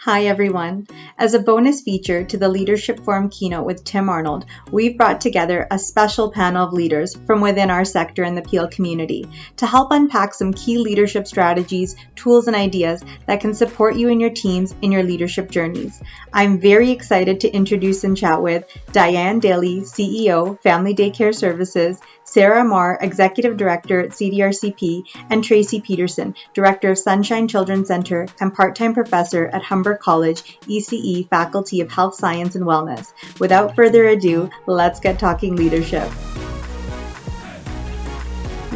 Hi everyone. As a bonus feature to the Leadership Forum keynote with Tim Arnold, we've brought together a special panel of leaders from within our sector and the Peel community to help unpack some key leadership strategies, tools, and ideas that can support you and your teams in your leadership journeys. I'm very excited to introduce and chat with Diane Daly, CEO, Family Daycare Services, Sarah Marr, Executive Director at CDRCP, and Tracy Peterson, Director of Sunshine Children's Center and part-time professor at Humber College, ECE Faculty of Health Science and Wellness. Without further ado, let's get talking leadership.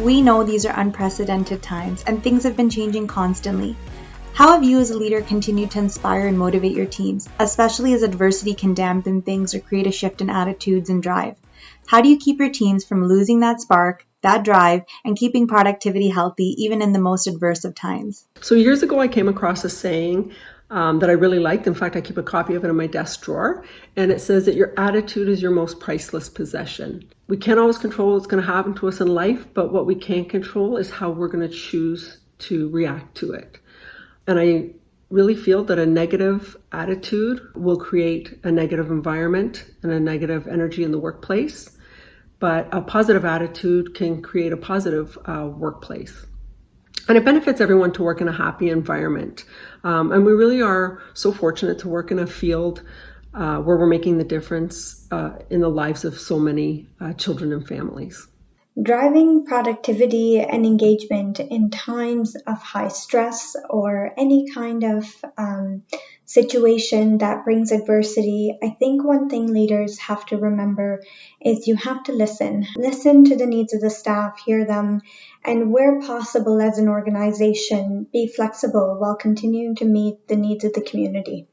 We know these are unprecedented times and things have been changing constantly. How have you as a leader continued to inspire and motivate your teams, especially as adversity can dampen things or create a shift in attitudes and drive? How do you keep your teams from losing that spark, that drive, and keeping productivity healthy even in the most adverse of times? So years ago, I came across a saying that I really liked. In fact, I keep a copy of it in my desk drawer. And it says that your attitude is your most priceless possession. We can't always control what's going to happen to us in life, but what we can control is how we're going to choose to react to it. And I really feel that a negative attitude will create a negative environment and a negative energy in the workplace. But a positive attitude can create a positive workplace. And it benefits everyone to work in a happy environment. And we really are so fortunate to work in a field where we're making the difference in the lives of so many children and families. Driving productivity and engagement in times of high stress or any kind of situation that brings adversity, I think one thing leaders have to remember is you have to listen. Listen to the needs of the staff, hear them, and where possible as an organization, be flexible while continuing to meet the needs of the community.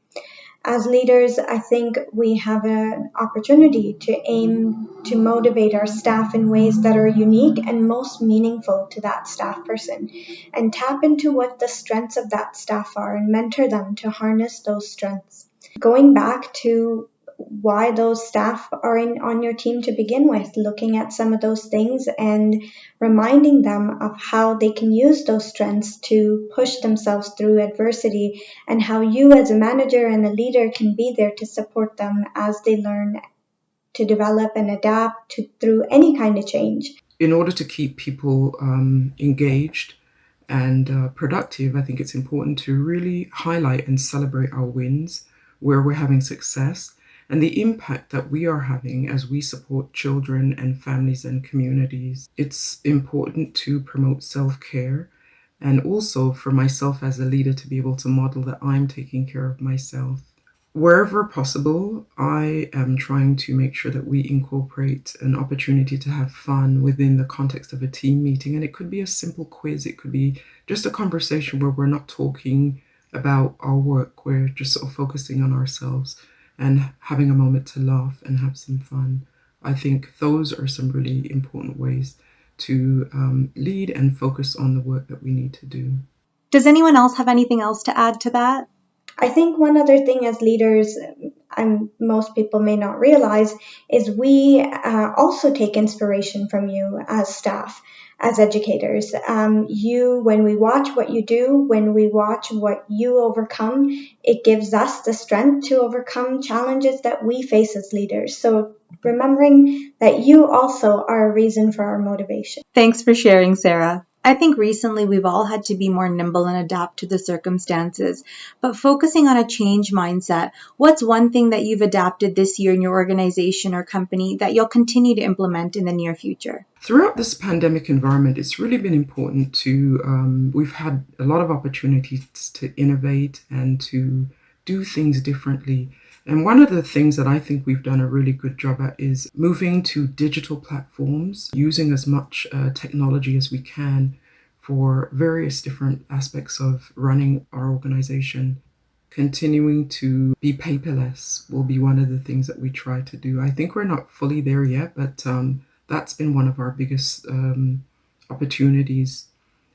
As leaders, I think we have an opportunity to aim to motivate our staff in ways that are unique and most meaningful to that staff person, and tap into what the strengths of that staff are and mentor them to harness those strengths. Going back to why those staff are on your team to begin with, looking at some of those things and reminding them of how they can use those strengths to push themselves through adversity, and how you as a manager and a leader can be there to support them as they learn to develop and adapt through any kind of change. In order to keep people engaged and productive, I think it's important to really highlight and celebrate our wins, where we're having success, and the impact that we are having as we support children and families and communities. It's important to promote self-care, and also for myself as a leader to be able to model that I'm taking care of myself. Wherever possible, I am trying to make sure that we incorporate an opportunity to have fun within the context of a team meeting. And it could be a simple quiz. It could be just a conversation where we're not talking about our work. We're just sort of focusing on ourselves and having a moment to laugh and have some fun. I think those are some really important ways to lead and focus on the work that we need to do. Does anyone else have anything else to add to that? I think one other thing as leaders, and most people may not realize, is we also take inspiration from you as staff, as educators. When we watch what you do, when we watch what you overcome, it gives us the strength to overcome challenges that we face as leaders. So remembering that you also are a reason for our motivation. Thanks for sharing, Sarah. I think recently we've all had to be more nimble and adapt to the circumstances, but focusing on a change mindset, what's one thing that you've adapted this year in your organization or company that you'll continue to implement in the near future? Throughout this pandemic environment, it's really been important we've had a lot of opportunities to innovate and to do things differently. And one of the things that I think we've done a really good job at is moving to digital platforms, using as much technology as we can for various different aspects of running our organization. Continuing to be paperless will be one of the things that we try to do. I think we're not fully there yet, but that's been one of our biggest opportunities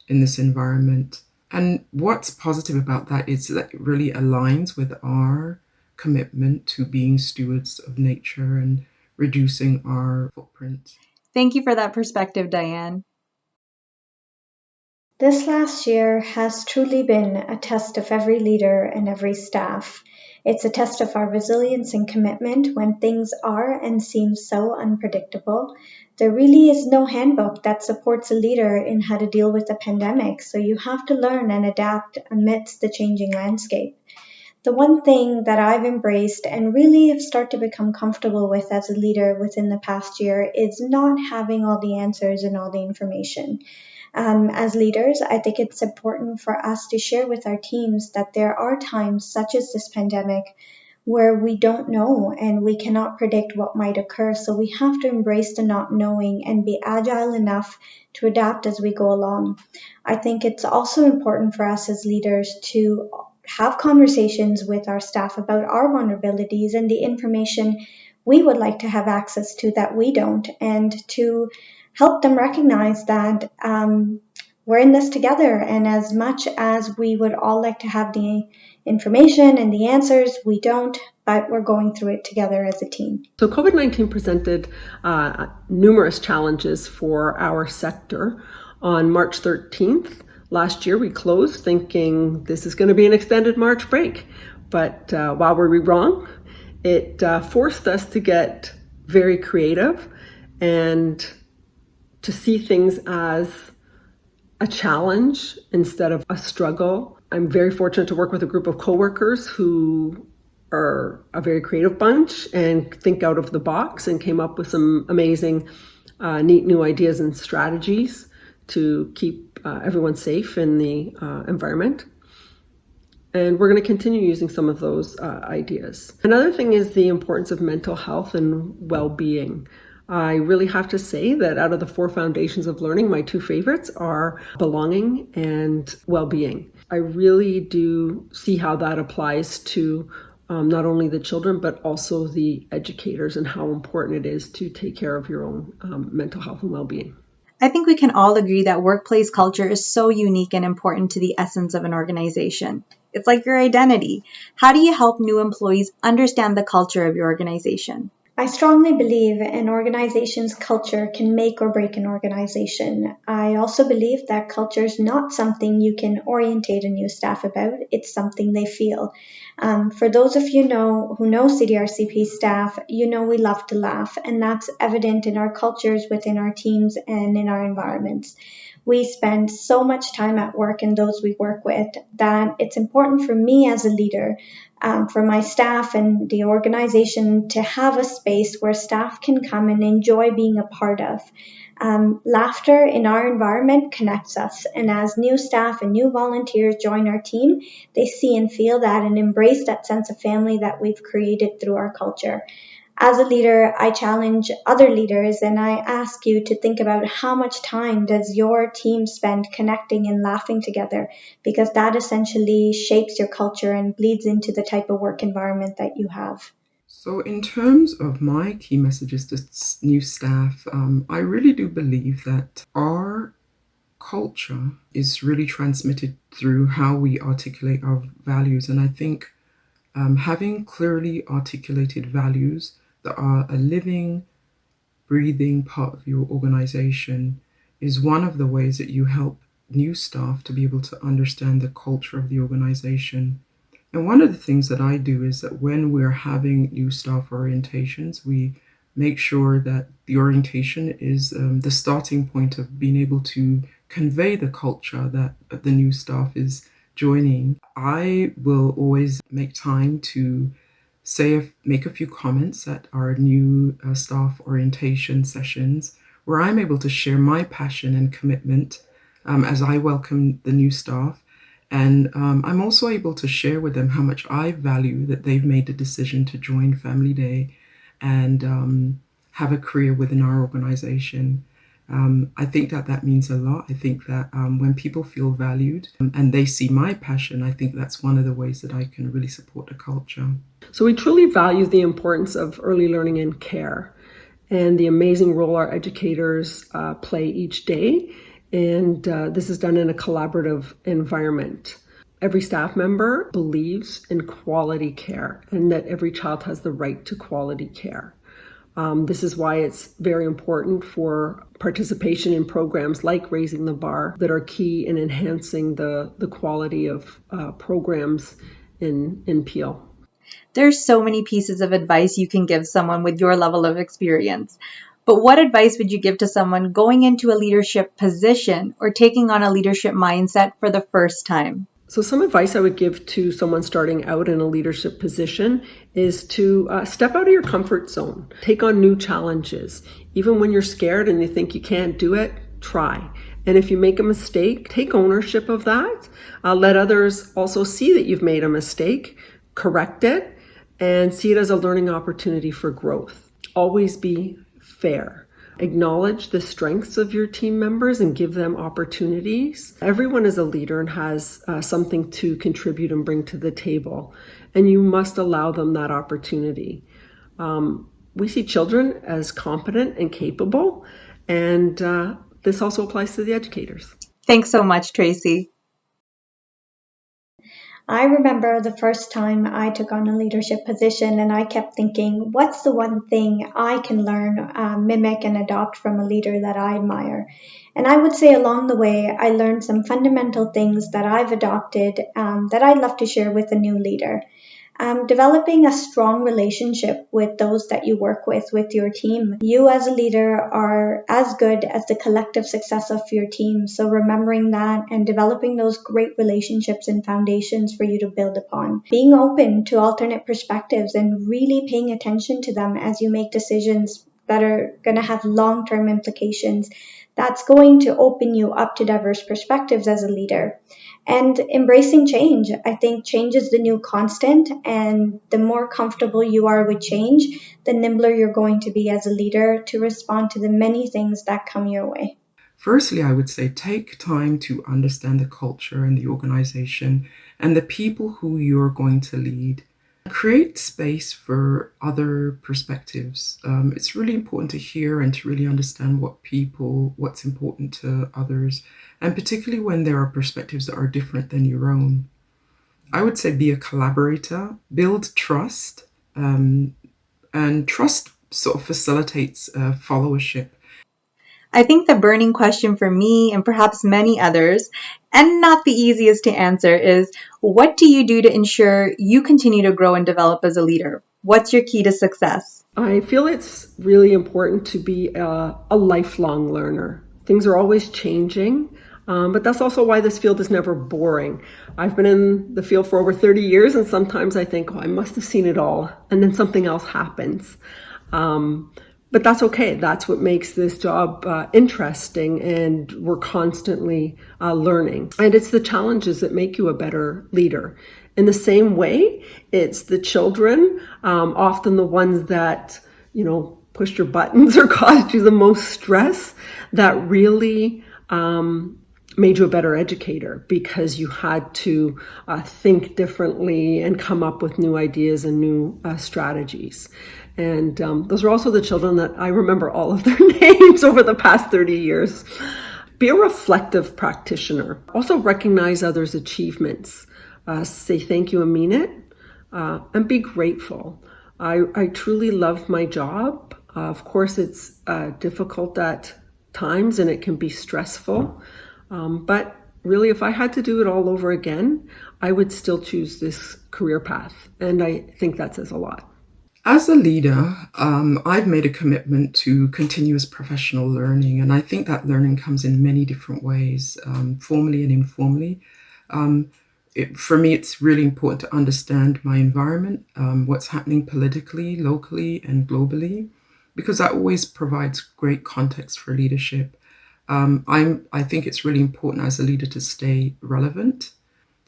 in this environment. And what's positive about that is that it really aligns with our commitment to being stewards of nature and reducing our footprint. Thank you for that perspective, Diane. This last year has truly been a test of every leader and every staff. It's a test of our resilience and commitment when things are and seem so unpredictable. There really is no handbook that supports a leader in how to deal with a pandemic, so you have to learn and adapt amidst the changing landscape. The one thing that I've embraced and really have started to become comfortable with as a leader within the past year is not having all the answers and all the information. As leaders, I think it's important for us to share with our teams that there are times, such as this pandemic, where we don't know and we cannot predict what might occur. So we have to embrace the not knowing and be agile enough to adapt as we go along. I think it's also important for us as leaders to have conversations with our staff about our vulnerabilities and the information we would like to have access to that we don't, and to help them recognize that we're in this together. And as much as we would all like to have the information and the answers, we don't, but we're going through it together as a team. So COVID-19 presented numerous challenges for our sector. On March 13th, last year, we closed thinking this is going to be an extended March break. But while we were wrong, it forced us to get very creative and to see things as a challenge instead of a struggle. I'm very fortunate to work with a group of coworkers who are a very creative bunch and think out of the box and came up with some amazing, neat new ideas and strategies to keep everyone safe in the environment. And we're going to continue using some of those ideas. Another thing is the importance of mental health and well-being. I really have to say that out of the 4 foundations of learning, my 2 favorites are belonging and well-being. I really do see how that applies to not only the children, but also the educators, and how important it is to take care of your own mental health and well-being. I think we can all agree that workplace culture is so unique and important to the essence of an organization. It's like your identity. How do you help new employees understand the culture of your organization? I strongly believe an organization's culture can make or break an organization. I also believe that culture is not something you can orientate a new staff about. It's something they feel. For those of you who know CDRCP staff, you know we love to laugh, and that's evident in our cultures within our teams and in our environments. We spend so much time at work and those we work with that it's important for me as a leader, for my staff and the organization, to have a space where staff can come and enjoy being a part of. Laughter in our environment connects us, and as new staff and new volunteers join our team, they see and feel that and embrace that sense of family that we've created through our culture. As a leader, I challenge other leaders and I ask you to think about how much time does your team spend connecting and laughing together, because that essentially shapes your culture and bleeds into the type of work environment that you have. So in terms of my key messages to new staff, I really do believe that our culture is really transmitted through how we articulate our values. And I think having clearly articulated values that are a living, breathing part of your organization is one of the ways that you help new staff to be able to understand the culture of the organization. And one of the things that I do is that when we're having new staff orientations, we make sure that the orientation is the starting point of being able to convey the culture that the new staff is joining. I will always make time to make a few comments at our new staff orientation sessions, where I'm able to share my passion and commitment as I welcome the new staff. And I'm also able to share with them how much I value that they've made the decision to join Family Day and have a career within our organization. I think that means a lot. I think that when people feel valued and they see my passion, I think that's one of the ways that I can really support the culture. So we truly value the importance of early learning and care and the amazing role our educators play each day. And this is done in a collaborative environment. Every staff member believes in quality care and that every child has the right to quality care. This is why it's very important for participation in programs like Raising the Bar that are key in enhancing the quality of programs in Peel. There's so many pieces of advice you can give someone with your level of experience. But what advice would you give to someone going into a leadership position or taking on a leadership mindset for the first time? So some advice I would give to someone starting out in a leadership position is to step out of your comfort zone, take on new challenges. Even when you're scared and you think you can't do it, try. And if you make a mistake, take ownership of that. Let others also see that you've made a mistake, correct it, and see it as a learning opportunity for growth. Always be fair. Acknowledge the strengths of your team members and give them opportunities. Everyone is a leader and has something to contribute and bring to the table, and you must allow them that opportunity. We see children as competent and capable, and this also applies to the educators. Thanks so much, Tracy. I remember the first time I took on a leadership position and I kept thinking, what's the one thing I can learn, mimic, and adopt from a leader that I admire? And I would say along the way, I learned some fundamental things that I've adopted that I'd love to share with a new leader. Developing a strong relationship with those that you work with your team. You as a leader are as good as the collective success of your team. So remembering that and developing those great relationships and foundations for you to build upon. Being open to alternate perspectives and really paying attention to them as you make decisions that are going to have long-term implications. That's going to open you up to diverse perspectives as a leader. And embracing change. I think change is the new constant, and the more comfortable you are with change, the nimbler you're going to be as a leader to respond to the many things that come your way. Firstly, I would say take time to understand the culture and the organization and the people who you're going to lead. Create space for other perspectives. It's really important to hear and to really understand what's important to others, and particularly when there are perspectives that are different than your own. I would say be a collaborator, build trust, and trust sort of facilitates followership. I think the burning question for me and perhaps many others, and not the easiest to answer, is what do you do to ensure you continue to grow and develop as a leader? What's your key to success? I feel it's really important to be a lifelong learner. Things are always changing, but that's also why this field is never boring. I've been in the field for over 30 years, and sometimes I think, I must have seen it all, and then something else happens. But that's okay. That's what makes this job interesting, and we're constantly learning. And it's the challenges that make you a better leader. In the same way, it's the children, often the ones that, pushed your buttons or caused you the most stress, that really made you a better educator, because you had to think differently and come up with new ideas and new strategies. And those are also the children that I remember all of their names over the past 30 years. Be a reflective practitioner. Also recognize others' achievements. Say thank you and mean it. And be grateful. I truly love my job. Of course, it's difficult at times and it can be stressful. But really, if I had to do it all over again, I would still choose this career path. And I think that says a lot. As a leader, I've made a commitment to continuous professional learning, and I think that learning comes in many different ways, formally and informally. For me, it's really important to understand my environment, what's happening politically, locally, and globally, because that always provides great context for leadership. I think it's really important as a leader to stay relevant,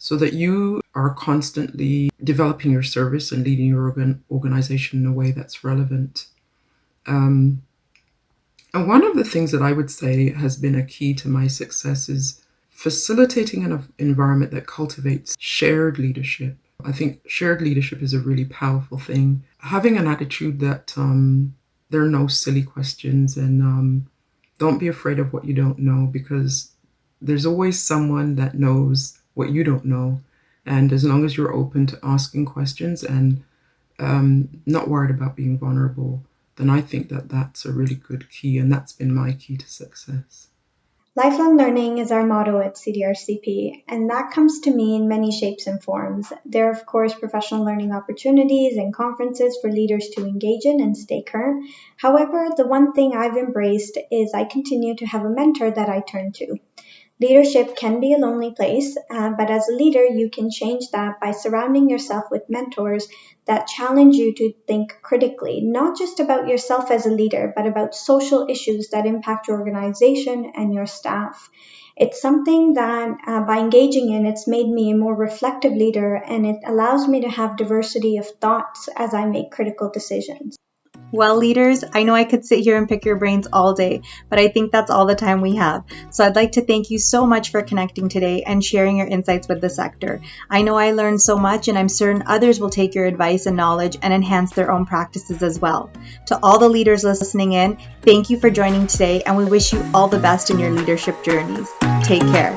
so that you are constantly developing your service and leading your organization in a way that's relevant. And one of the things that I would say has been a key to my success is facilitating an environment that cultivates shared leadership. I think shared leadership is a really powerful thing. Having an attitude that there are no silly questions, and don't be afraid of what you don't know, because there's always someone that knows what you don't know. And as long as you're open to asking questions and not worried about being vulnerable, then I think that that's a really good key, and that's been my key to success. Lifelong learning is our motto at CDRCP, and that comes to me in many shapes and forms. There are, of course, professional learning opportunities and conferences for leaders to engage in and stay current. However, the one thing I've embraced is I continue to have a mentor that I turn to. Leadership can be a lonely place, but as a leader, you can change that by surrounding yourself with mentors that challenge you to think critically, not just about yourself as a leader, but about social issues that impact your organization and your staff. It's something that by engaging in, it's made me a more reflective leader, and it allows me to have diversity of thoughts as I make critical decisions. Well, leaders, I know I could sit here and pick your brains all day, but I think that's all the time we have. So I'd like to thank you so much for connecting today and sharing your insights with the sector. I know I learned so much, and I'm certain others will take your advice and knowledge and enhance their own practices as well. To all the leaders listening in, thank you for joining today, and we wish you all the best in your leadership journeys. Take care.